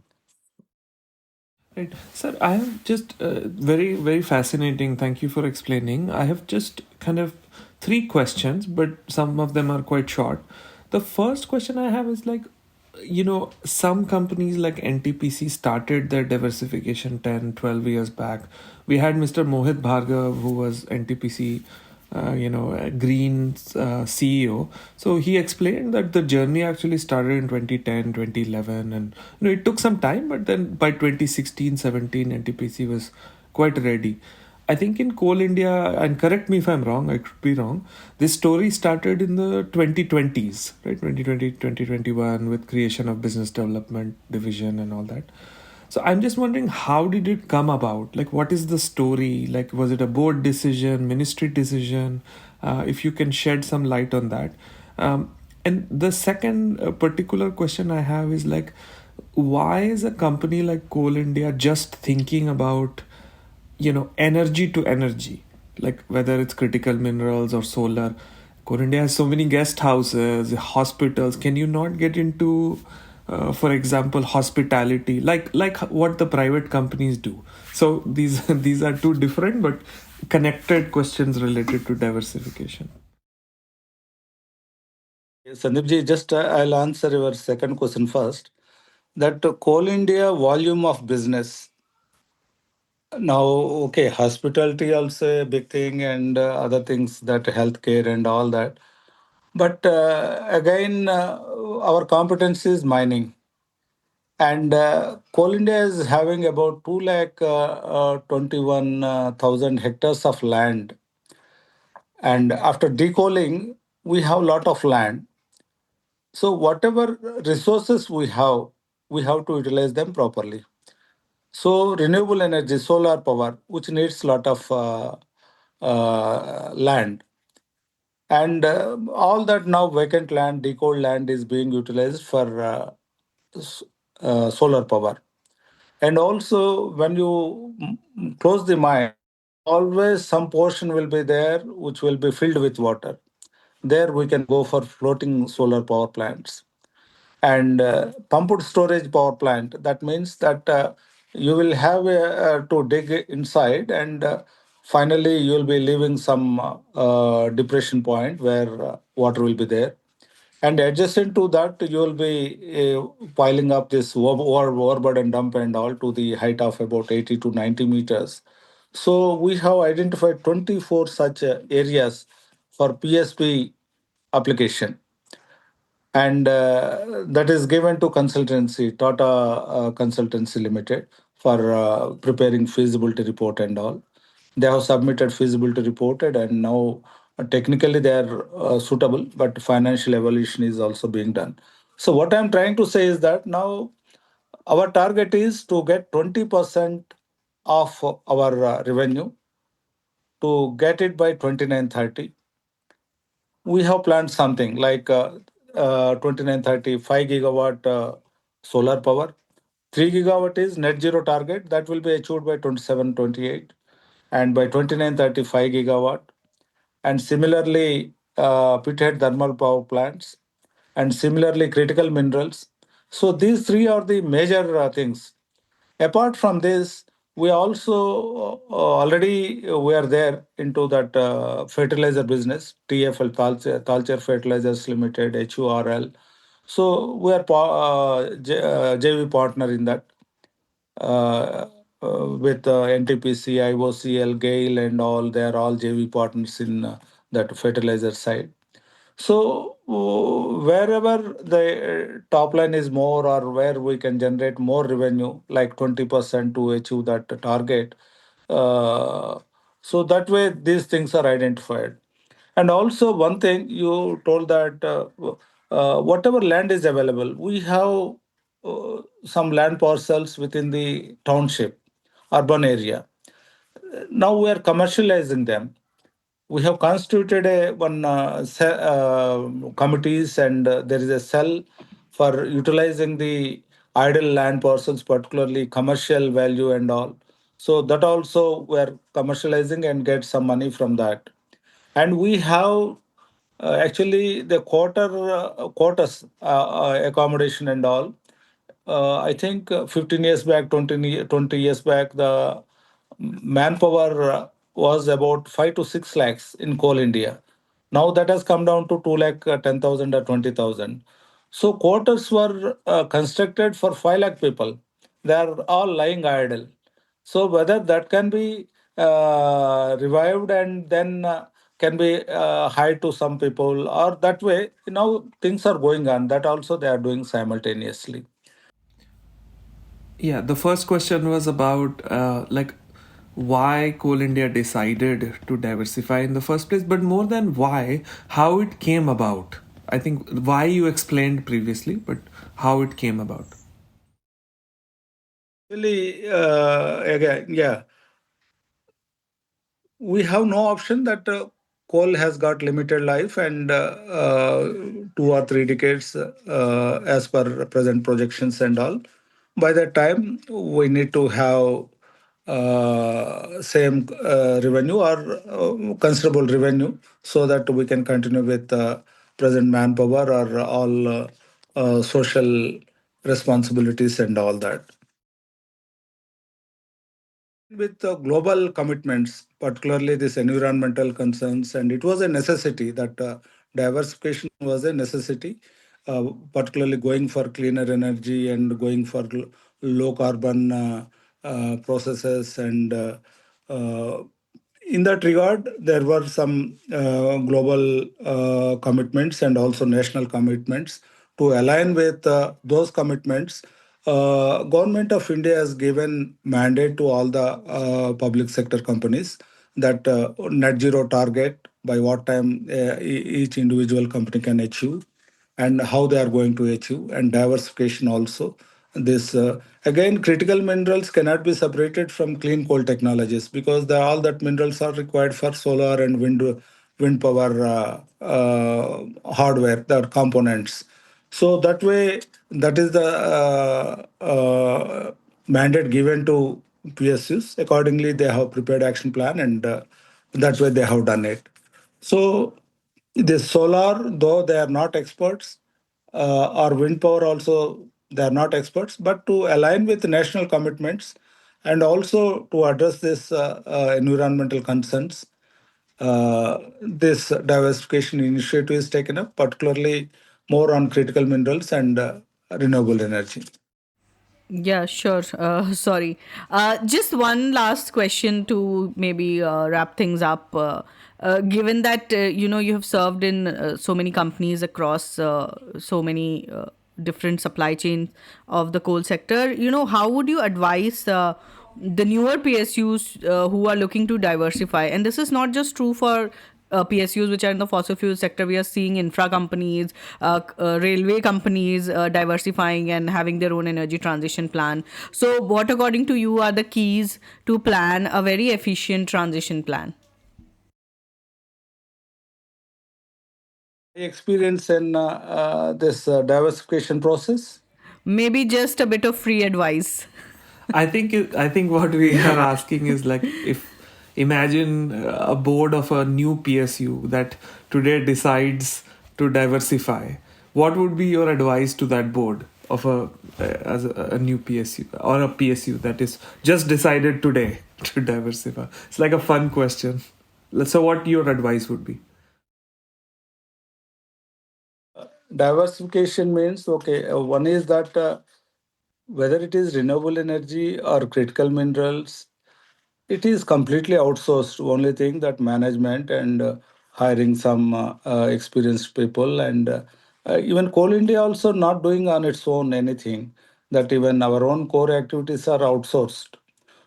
Speaker 2: Right. Sir, I have just very, very fascinating. Thank you for explaining. I have just kind of three questions, but some of them are quite short. The first question I have is like, some companies like NTPC started their diversification 10, 12 years back. We had Mr. Mohit Bhargav, who was NTPC Green's CEO. So he explained that the journey actually started in 2010, 2011, and it took some time, but then by 2016, 17, NTPC was quite ready. I think in Coal India, and correct me if I'm wrong, I could be wrong, this story started in the 2020s, right? 2020, 2021, with creation of business development division and all that. So I'm just wondering, how did it come about? Like, what is the story? Like, was it a board decision, ministry decision? If you can shed some light on that. And the second particular question I have is like, why is a company like Coal India just thinking about, energy to energy, like whether it's critical minerals or solar? Coal India has so many guest houses, hospitals. Can you not get into for example, hospitality, like what the private companies do? So these these are two different but connected questions related to diversification.
Speaker 3: Sandeepji, just I'll answer your second question first. That Coal India volume of business. Now, okay, hospitality also a big thing and other things that healthcare and all that. But again, our competence is mining. And Coal India is having about 2 lakh 21,000 hectares of land. And after decoaling, we have a lot of land. So whatever resources we have to utilize them properly. So renewable energy, solar power, which needs a lot of land, and all that now vacant land, decold land is being utilized for solar power. And also, when you close the mine, always some portion will be there which will be filled with water. There we can go for floating solar power plants and pumped storage power plant. That means that you will have to dig inside and finally you will be leaving some depression point where water will be there. And adjacent to that, you will be piling up this overburden dump and all to the height of about 80 to 90 meters. So we have identified 24 such areas for PSP application, and that is given to consultancy Tata Consultancy Limited for preparing feasibility report and all. They have submitted feasibility report and now technically they are suitable, but financial evaluation is also being done. So what I'm trying to say is that now our target is to get 20% of our revenue, to get it by 2930. We have planned something like 2930, 5 gigawatt solar power. 3 gigawatt is net zero target that will be achieved by 2728, and by 2935 gigawatt. and similarly pithead thermal power plants, and similarly critical minerals. So these three are the major things. Apart from this, we also already we are there into that fertilizer business, TFL, Talcher Fertilizers Limited, HURL. So we are JV partner in that with NTPC, IOCL, GAIL, and all. They are all JV partners in that fertilizer side. So wherever the top line is more, or where we can generate more revenue, like 20% to achieve that target, uh, so that way these things are identified. And also one thing you told that whatever land is available, we have some land parcels within the township, urban area. Now we are commercializing them. We have constituted a one committees, and there is a cell for utilizing the idle land parcels, particularly commercial value and all. So that also we are commercializing and get some money from that. And we have actually the quarters accommodation and all. I think 15 years back, 20 years back, the manpower was about 5 to 6 lakhs in Coal India. Now that has come down to 2 lakh 10,000 or 20,000. So quarters were constructed for 5 lakh people. They are all lying idle. So whether that can be revived and then can be hired to some people, or that way, things are going on. That also they are doing simultaneously.
Speaker 2: Yeah, the first question was about why Coal India decided to diversify in the first place, but more than why, how it came about. I think why you explained previously, but how it came about.
Speaker 3: Really, again, yeah, we have no option that coal has got limited life, and 2 or 3 decades as per present projections and all. By that time, we need to have same revenue, or considerable revenue, so that we can continue with present manpower or all social responsibilities and all that. With global commitments, particularly this environmental concerns, and it was a necessity that diversification was a necessity, particularly going for cleaner energy and going for low carbon processes. And in that regard, there were some global commitments and also national commitments. To align with those commitments, Government of India has given mandate to all the public sector companies that net zero target by what time each individual company can achieve, and how they are going to achieve, and diversification also. This again, critical minerals cannot be separated from clean coal technologies, because all that minerals are required for solar and wind power hardware, the components. So that way, that is the mandate given to PSUs. Accordingly, they have prepared action plan, and that way they have done it. So the solar, though they are not experts, or wind power also they are not experts, but to align with national commitments, and also to address this environmental concerns, this diversification initiative is taken up, particularly more on critical minerals and renewable energy.
Speaker 4: Yeah, sure. Sorry. Just one last question to maybe wrap things up. Given that you have served in so many companies across so many different supply chains of the coal sector, how would you advise the newer PSUs who are looking to diversify? And this is not just true for PSUs which are in the fossil fuel sector. We are seeing infra companies, railway companies diversifying and having their own energy transition plan. So, what, according to you, are the keys to plan a very efficient transition plan?
Speaker 3: Experience in this diversification process.
Speaker 4: Maybe just a bit of free advice.
Speaker 2: I think what we are asking is like, imagine a board of a new PSU that today decides to diversify. What would be your advice to that board of a new PSU or a PSU that is just decided today to diversify? It's like a fun question. So what your advice would be?
Speaker 3: Diversification means, okay, one is that whether it is renewable energy or critical minerals, it is completely outsourced. Only thing that management and hiring some experienced people, and even Coal India also not doing on its own anything. That even our own core activities are outsourced.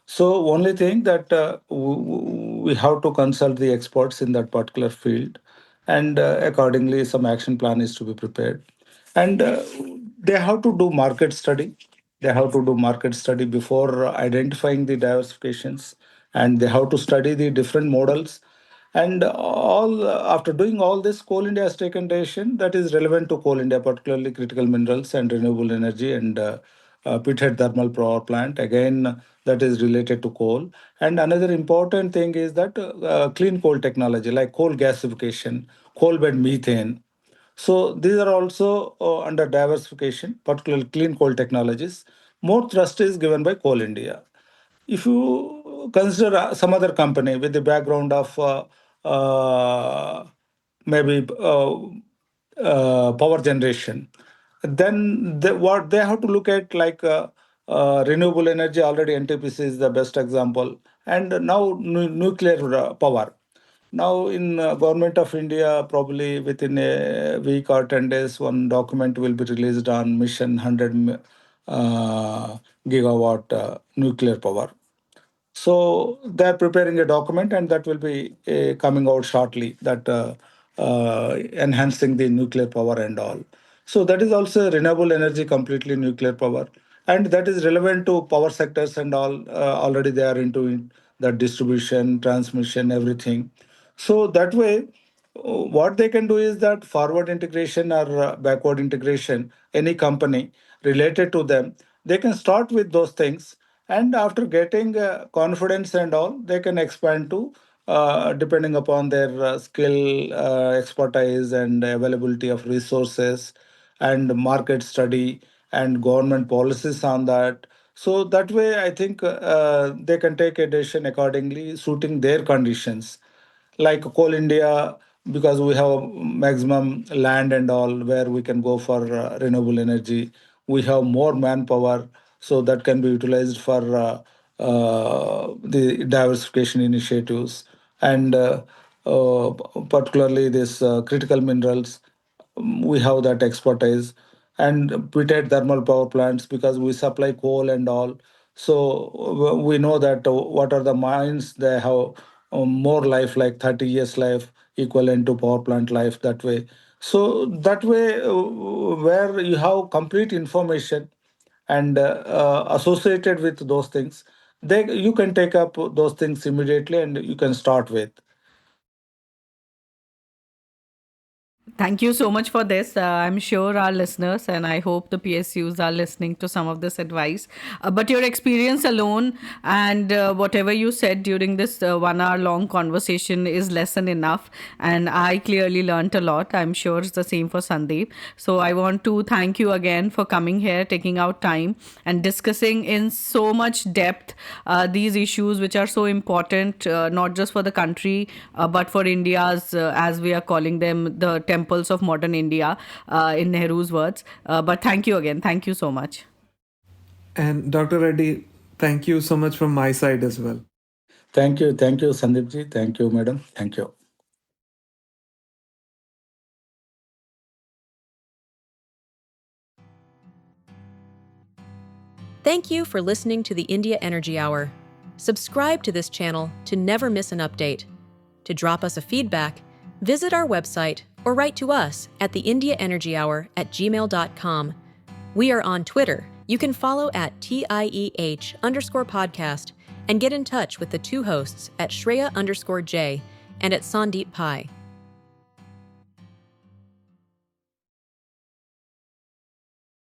Speaker 3: So only thing that we have to consult the experts in that particular field, and accordingly some action plan is to be prepared. And they have to do market study. They have to do market study before identifying the diversifications, and they have to study the different models. And all after doing all this, Coal India has taken decision that is relevant to Coal India, particularly critical minerals and renewable energy and pithead thermal power plant. Again, that is related to coal. And another important thing is that clean coal technology like coal gasification, coal bed methane. So these are also under diversification, particularly clean coal technologies. More thrust is given by Coal India. If you consider some other company with the background of maybe power generation, then what they have to look at like renewable energy. Already NTPC is the best example, and now nuclear power. Now, in government of India, probably within a week or 10 days, one document will be released on Mission 100 gigawatt nuclear power. So they're preparing a document, and that will be coming out shortly. That enhancing the nuclear power and all. So that is also renewable energy, completely nuclear power, and that is relevant to power sectors and all. Already they are into it, that distribution, transmission, everything. So that way, what they can do is that forward integration or backward integration, any company related to them, they can start with those things, and after getting confidence and all, they can expand to depending upon their skill, expertise, and availability of resources, and market study and government policies on that. So that way, I think they can take a decision accordingly, suiting their conditions. Like Coal India, because we have maximum land and all where we can go for renewable energy. We have more manpower, so that can be utilized for the diversification initiatives, and uh, particularly this critical minerals. We have that expertise, and pitted thermal power plants because we supply coal and all. So we know that what are the mines they have more life, like 30 years life, equivalent to power plant life, that way. So that way, where you have complete information and associated with those things, they you can take up those things immediately and you can start with.
Speaker 4: Thank you so much for this. I'm sure our listeners and I hope the PSUs are listening to some of this advice. But your experience alone and whatever you said during this 1 hour long conversation is lesson enough. And I clearly learnt a lot. I'm sure it's the same for Sandeep. So I want to thank you again for coming here, taking out time and discussing in so much depth these issues which are so important, not just for the country, but for India's, as we are calling them, the temples of modern India, in Nehru's words. But thank you again. Thank you so much.
Speaker 2: And Dr. Reddy, thank you so much from my side as well.
Speaker 3: Thank you, Sandeep ji. Thank you, madam. Thank you.
Speaker 1: Thank you for listening to the India Energy Hour. Subscribe to this channel to never miss an update. To drop us a feedback, visit our website or write to us at theindiaenergyhour@gmail.com. We are on Twitter. You can follow at TIEH_podcast and get in touch with the two hosts at Shreya_J and at Sandeep Pai.